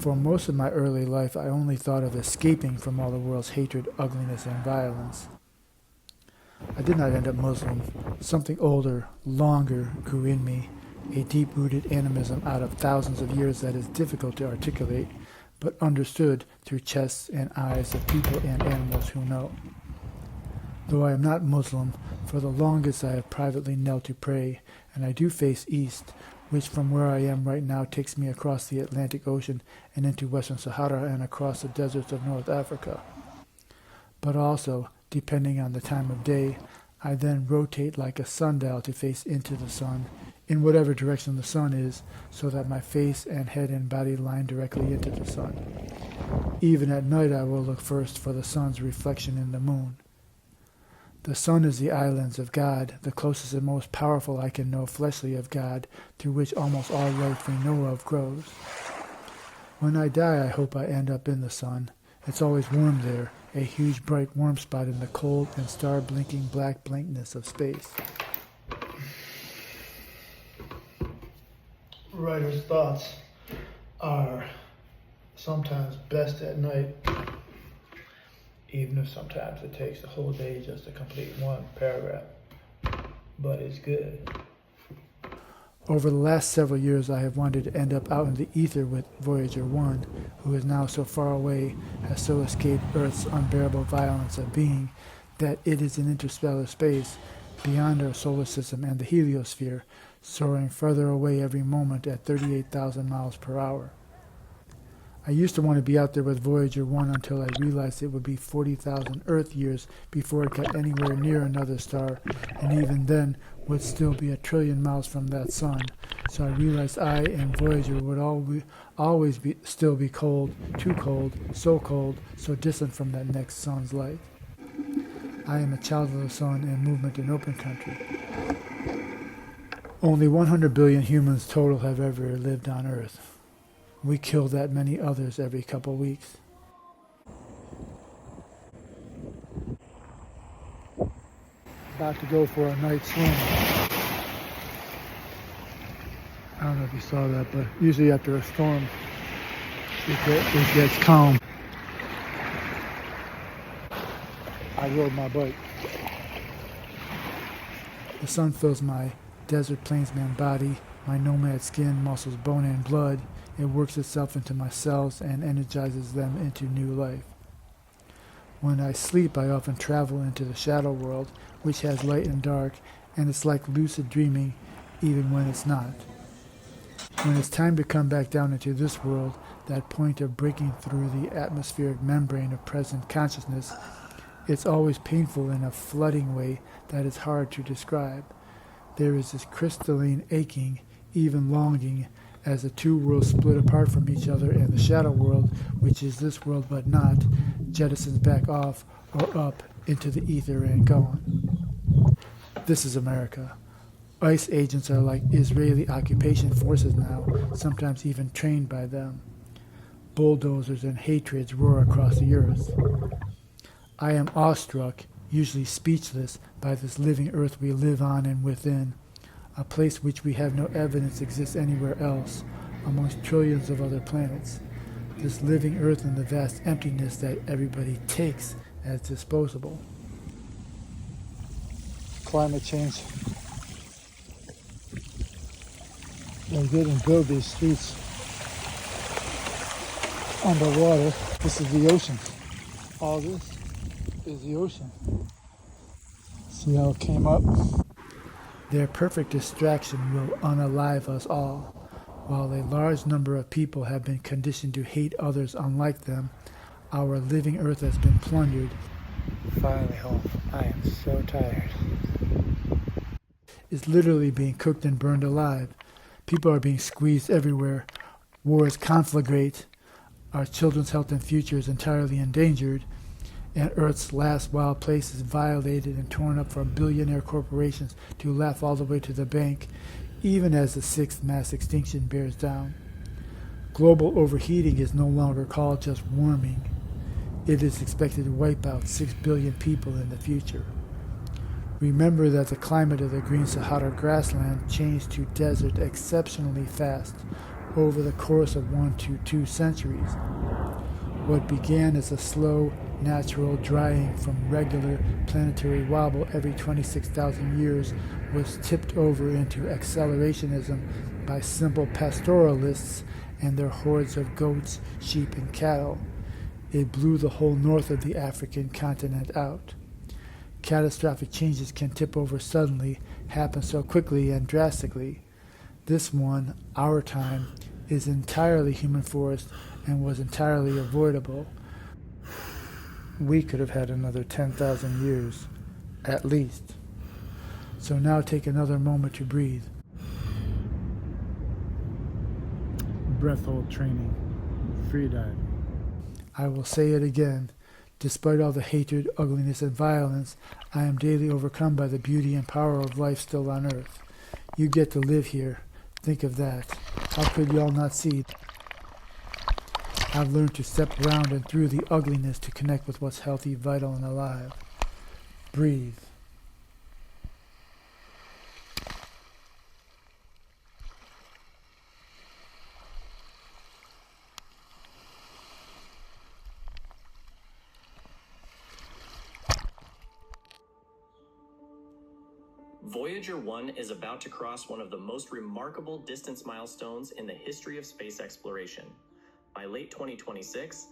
For most of my early life, I only thought of escaping from all the world's hatred, ugliness, and violence. I did not end up Muslim. Something older, longer grew in me, a deep-rooted animism out of thousands of years that is difficult to articulate, but understood through chests and eyes of people and animals who know. Though I am not Muslim, for the longest I have privately knelt to pray, and I do face east, which from where I am right now takes me across the Atlantic Ocean and into Western Sahara and across the deserts of North Africa. But also, depending on the time of day, I then rotate like a sundial to face into the sun, in whatever direction the sun is, so that my face and head and body line directly into the sun. Even at night I will look first for the sun's reflection in the moon. The sun is the islands of God, the closest and most powerful I can know fleshly of God, through which almost all life we know of grows. When I die, I hope I end up in the sun. It's always warm there, a huge bright warm spot in the cold and star-blinking black blankness of space. Writer's thoughts are sometimes best at night, even if sometimes it takes a whole day just to complete one paragraph. But it's good. Over the last several years, I have wanted to end up out in the ether with Voyager 1, who is now so far away, has so escaped Earth's unbearable violence of being, that it is in interstellar space, beyond our solar system and the heliosphere, soaring further away every moment at 38,000 miles per hour. I used to want to be out there with Voyager 1 until I realized it would be 40,000 Earth years before it got anywhere near another star, and even then would still be 1 trillion miles from that sun. So I realized I and Voyager would always still be cold, too cold, so distant from that next sun's light. I am a child of the sun and movement in open country. Only 100 billion humans total have ever lived on Earth. We kill that many others every couple weeks. About to go for a night swim. I don't know if you saw that, but usually after a storm, it gets calm. I rode my bike. The sun fills my desert plainsman body, my nomad skin, muscles, bone, and blood. It works itself into my cells and energizes them into new life. When I sleep, I often travel into the shadow world, which has light and dark, and it's like lucid dreaming, even when it's not. When it's time to come back down into this world, that point of breaking through the atmospheric membrane of present consciousness, it's always painful in a flooding way that is hard to describe. There is this crystalline aching, even longing, as the two worlds split apart from each other, and the shadow world, which is this world but not, jettisons back off or up into the ether and gone. This is America. ICE agents are like Israeli occupation forces now, sometimes even trained by them. Bulldozers and hatreds roar across the earth. I am awestruck, usually speechless, by this living earth we live on and within, a place which we have no evidence exists anywhere else, amongst trillions of other planets. This living earth and the vast emptiness that everybody takes as disposable. Climate change. They didn't build these streets underwater. This is the ocean. All this is the ocean. See how it came up? Their perfect distraction will unalive us all. While a large number of people have been conditioned to hate others unlike them, our living earth has been plundered. Finally home. I am so tired. It's literally being cooked and burned alive. People are being squeezed everywhere. Wars conflagrate. Our children's health and future is entirely endangered. And Earth's last wild place is violated and torn up for billionaire corporations to laugh all the way to the bank, even as the sixth mass extinction bears down. Global overheating is no longer called just warming. It is expected to wipe out 6 billion people in the future. Remember that the climate of the Green Sahara grassland changed to desert exceptionally fast, over the course of 1 to 2 centuries. What began as a slow, natural drying from regular planetary wobble every 26,000 years was tipped over into accelerationism by simple pastoralists and their hordes of goats, sheep, and cattle. It blew the whole north of the African continent out. Catastrophic changes can tip over suddenly, happen so quickly and drastically. This one, our time, is entirely human forced and was entirely avoidable. We could have had another 10,000 years, at least. So now take another moment to breathe. Breath hold training. Free diving. I will say it again. Despite all the hatred, ugliness, and violence, I am daily overcome by the beauty and power of life still on Earth. You get to live here. Think of that. How could y'all not see? I've learned to step around and through the ugliness to connect with what's healthy, vital, and alive. Breathe. Voyager 1 is about to cross one of the most remarkable distance milestones in the history of space exploration. By late 2026,